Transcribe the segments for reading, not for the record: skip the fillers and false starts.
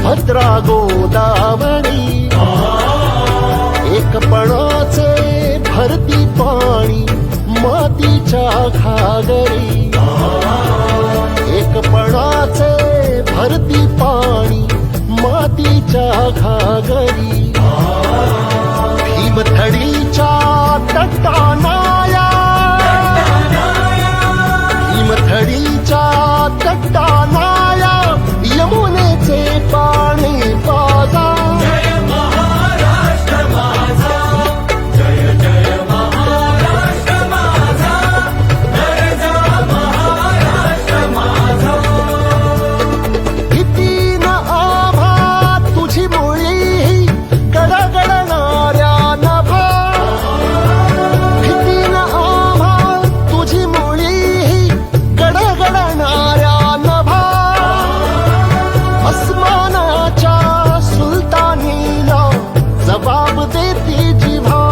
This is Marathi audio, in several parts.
भद्रा गोदावरी एकपणाचे भरती पाणी मातीच्या घागरी एकपणाचे भरती पाणी मातीच्या घागरी भीमथडीच्या तटानाया भीमथडीच्या तटानाया यमुनेचे पाणी पाजा जय महाराष्ट्र माझा जय जय महाराष्ट्र माझा गरजा महाराष्ट्र माझा किती न आभा तुझी मुळी गडगडणाऱ्या नभा किती न आभा तुझी मुळी गडगडणाऱ्या नभा अस्मानाच्या सुलतानीला जबाब देती जिव्हा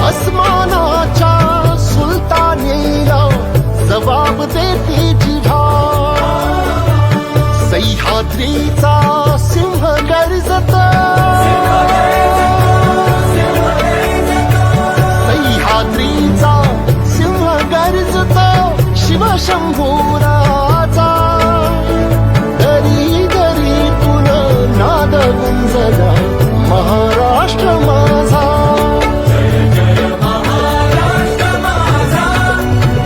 अस्मानाच्या सुलतानीला जबाब देती जिव्हा सह्याद्रीचा सिंह गर्जत सह्याद्रीचा सिंह गर्जत शिवशंभूराचा दरी दरीतून नाद गुंजला महाराष्ट्र माझा जय जय महाराष्ट्र माझा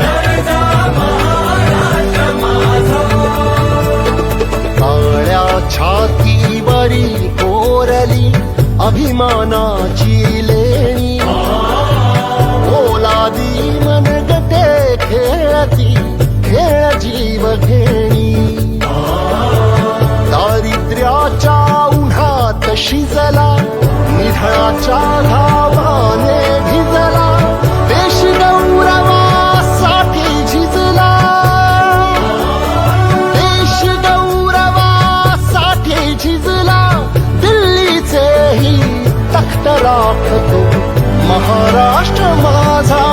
गरजा महाराष्ट्र माझा काळ्या छातीवरी कोरली अभिमानाची लेणी ओलादी मनगटे खेळती खेळ जीव घेणी दारिद्र्याच्या उन्हात शिजला निधनाच्या घावाने भिजला देश गौरवासाठी झिजला देश गौरवासाठी झिजला दिल्लीचेही तख्त राखतो महाराष्ट्र माझा